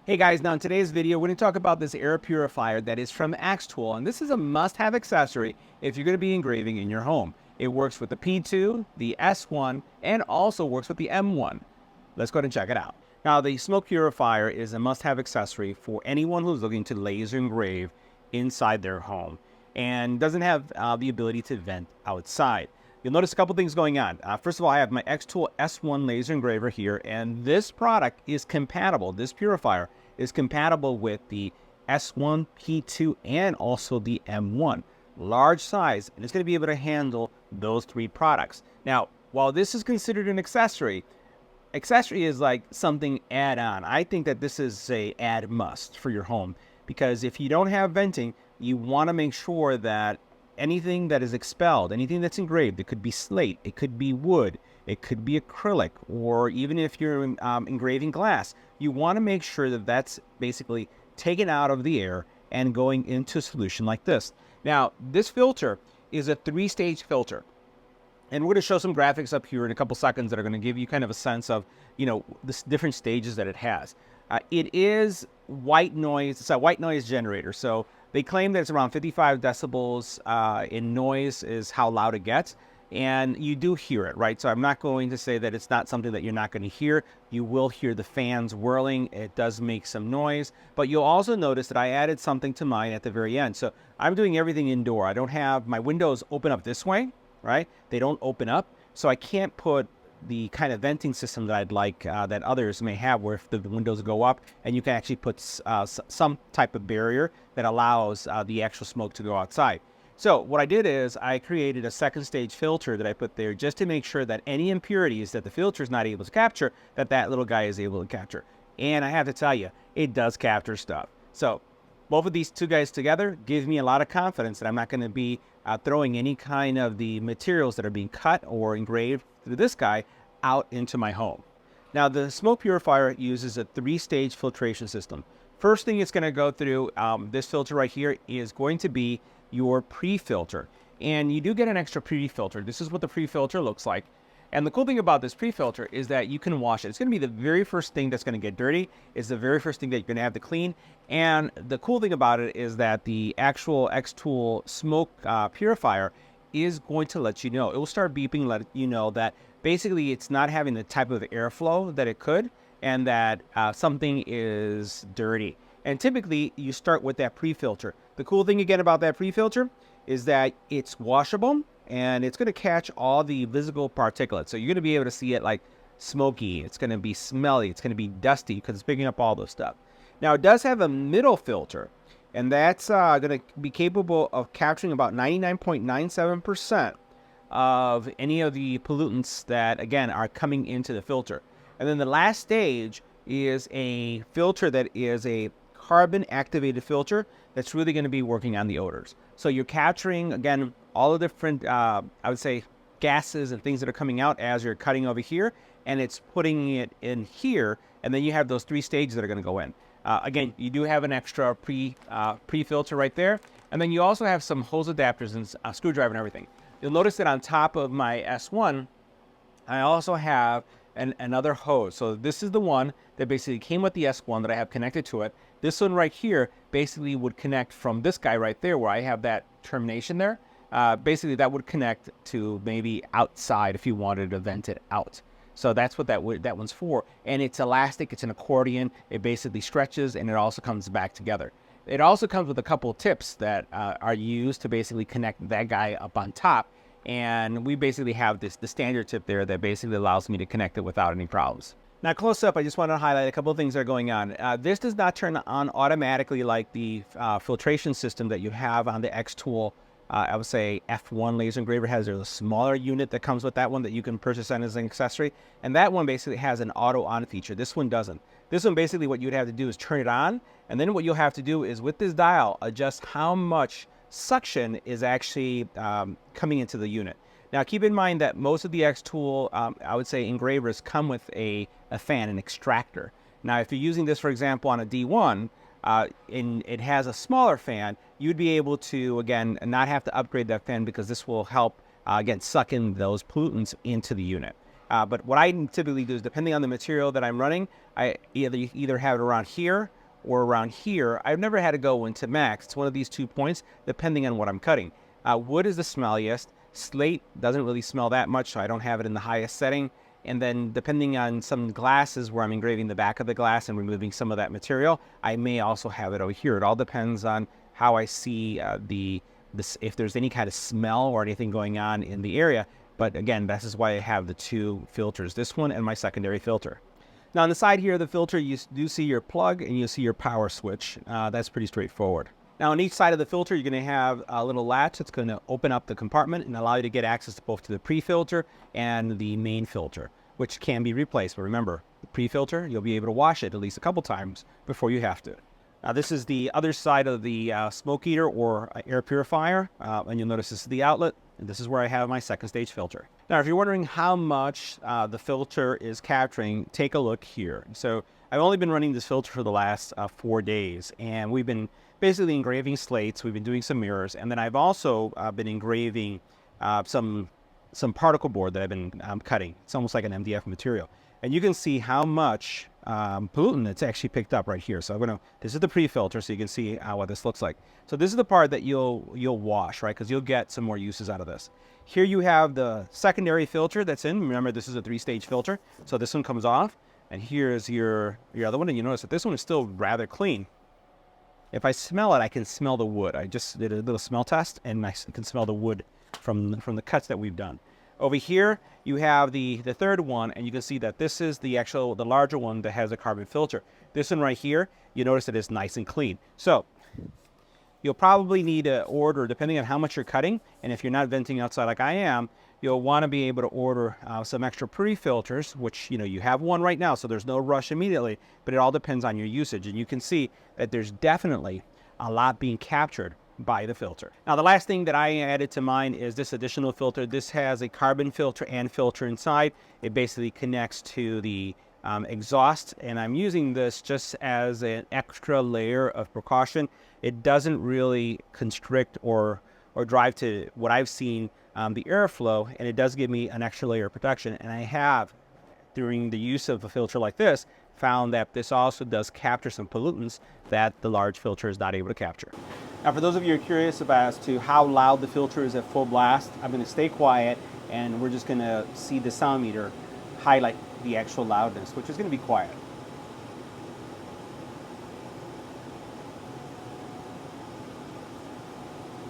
Hey guys, now in today's video, we're going to talk about this air purifier that is from xTool, and this is a must-have accessory if you're going to be engraving in your home. It works with the P2, the S1, and also works with the M1. Let's go ahead and check it out. Now, the smoke purifier is a must-have accessory for anyone who's looking to laser engrave inside their home and doesn't have the ability to vent outside. You'll notice a couple things going on. First of all, I have my xTool S1 laser engraver here, and this product is compatible. This purifier is compatible with the S1, P2, and also the M1. Large size, and it's going to be able to handle those three products. Now, while this is considered an accessory is like something add-on. I think that this is a add must for your home, because if you don't have venting, you want to make sure that anything that is expelled, anything that's engraved, it could be slate, it could be wood, it could be acrylic, or even if you're engraving glass, you want to make sure that that's basically taken out of the air and going into a solution like this. Now, this filter is a 3-stage filter. And we're going to show some graphics up here in a couple seconds that are going to give you kind of a sense of, the different stages that it has. It is white noise. It's a white noise generator. So they claim that it's around 55 decibels in noise is how loud it gets. And you do hear it, right? So I'm not going to say that it's not something that you're not going to hear. You will hear the fans whirling. It does make some noise. But you'll also notice that I added something to mine at the very end. So I'm doing everything indoor. I don't have my windows open up this way, right? They don't open up. So I can't put the kind of venting system that I'd like that others may have, where if the windows go up and you can actually put some type of barrier that allows the actual smoke to go outside. So what I did is I created a 2nd-stage filter that I put there just to make sure that any impurities that the filter is not able to capture, that little guy is able to capture. And I have to tell you, it does capture stuff. So both of these two guys together gives me a lot of confidence that I'm not going to be throwing any kind of the materials that are being cut or engraved through this guy out into my home. Now, the smoke purifier uses a 3-stage filtration system. First thing it's going to go through, this filter right here is going to be your pre-filter. And you do get an extra pre-filter. This is what the pre-filter looks like. And the cool thing about this pre-filter is that you can wash it. It's going to be the very first thing that's going to get dirty. It's the very first thing that you're going to have to clean. And the cool thing about it is that the actual xTool smoke purifier is going to let you know. It will start beeping, let you know that basically it's not having the type of airflow that it could, and that something is dirty. And typically you start with that pre-filter. The cool thing again about that pre-filter is that it's washable, and it's going to catch all the visible particulates. So you're going to be able to see it like smoky. It's going to be smelly. It's going to be dusty because it's picking up all this stuff. Now, it does have a middle filter, and that's going to be capable of capturing about 99.97% of any of the pollutants that, again, are coming into the filter. And then the last stage is a filter that is a carbon-activated filter that's really going to be working on the odors. So you're capturing, again, all the different, I would say, gases and things that are coming out as you're cutting over here, and it's putting it in here, and then you have those 3 stages that are going to go in. Again, you do have an extra pre-filter right there, and then you also have some hose adapters and a screwdriver and everything. You'll notice that on top of my S1, I also have another hose. So this is the one that basically came with the S1 that I have connected to it. This one right here basically would connect from this guy right there where I have that termination there. Basically that would connect to maybe outside if you wanted to vent it out. So that's what that one's for. And it's elastic, it's an accordion, it basically stretches, and it also comes back together. It also comes with a couple of tips that are used to basically connect that guy up on top. And we basically have the standard tip there that basically allows me to connect it without any problems. Now, close up, I just want to highlight a couple of things that are going on. This does not turn on automatically like the filtration system that you have on the xTool. I would say F1 laser engraver has a smaller unit that comes with that one that you can purchase as an accessory. And that one basically has an auto on feature. This one doesn't. This one basically what you'd have to do is turn it on. And then what you'll have to do is with this dial, adjust how much suction is actually coming into the unit. Now, keep in mind that most of the xTool, I would say, engravers come with a fan, an extractor. Now, if you're using this, for example, on a D1, and it has a smaller fan, you'd be able to, again, not have to upgrade that fan because this will help, again, suck in those pollutants into the unit. But what I typically do is, depending on the material that I'm running, I either have it around here or around here, I've never had to go into max. It's one of these 2 points, depending on what I'm cutting. Wood is the smelliest. Slate doesn't really smell that much, so I don't have it in the highest setting. And then depending on some glasses where I'm engraving the back of the glass and removing some of that material, I may also have it over here. It all depends on how I see if there's any kind of smell or anything going on in the area. But again, this is why I have the 2 filters, this one and my secondary filter. Now on the side here of the filter, you do see your plug and you see your power switch. That's pretty straightforward. Now on each side of the filter, you're going to have a little latch that's going to open up the compartment and allow you to get access to both to the pre-filter and the main filter, which can be replaced. But remember, the pre-filter, you'll be able to wash it at least a couple times before you have to. Now this is the other side of the smoke eater or air purifier, and you'll notice this is the outlet, and this is where I have my second stage filter. Now if you're wondering how much the filter is capturing, take a look here. So I've only been running this filter for the last 4 days, and we've been basically engraving slates, we've been doing some mirrors, and then I've also been engraving some particle board that I've been cutting. It's almost like an MDF material. And you can see how much pollutant it's actually picked up right here. So this is the pre-filter, so you can see what this looks like. So this is the part that you'll wash, right? Because you'll get some more uses out of this. Here you have the secondary filter that's in. Remember, this is a 3-stage filter. So this one comes off, and here's your other one. And you notice that this one is still rather clean. If I smell it, I can smell the wood. I just did a little smell test, and I can smell the wood from the cuts that we've done. Over here, you have the third one, and you can see that this is the larger one that has a carbon filter. This one right here, you notice that it's nice and clean. So you'll probably need to order, depending on how much you're cutting, and if you're not venting outside like I am, you'll want to be able to order some extra pre-filters, which you have one right now, so there's no rush immediately, but it all depends on your usage. And you can see that there's definitely a lot being captured by the filter. Now the last thing that I added to mine is this additional filter. This has a carbon filter and filter inside. It basically connects to the exhaust, and I'm using this just as an extra layer of precaution. It doesn't really constrict or drive, to what I've seen, the airflow, and it does give me an extra layer of protection. And I have, during the use of a filter like this, found that this also does capture some pollutants that the large filter is not able to capture. Now for those of you who are curious as to how loud the filter is at full blast, I'm going to stay quiet, and we're just going to see the sound meter highlight the actual loudness, which is going to be quiet.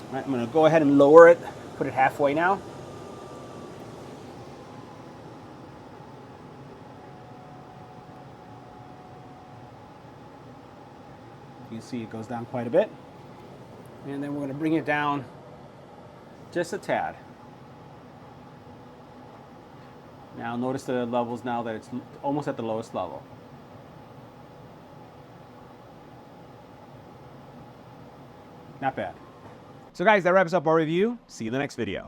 All right, I'm going to go ahead and lower it, put it halfway now. You can see it goes down quite a bit. And then we're going to bring it down just a tad. Now notice the levels now that it's almost at the lowest level. Not bad. So guys, that wraps up our review. See you in the next video.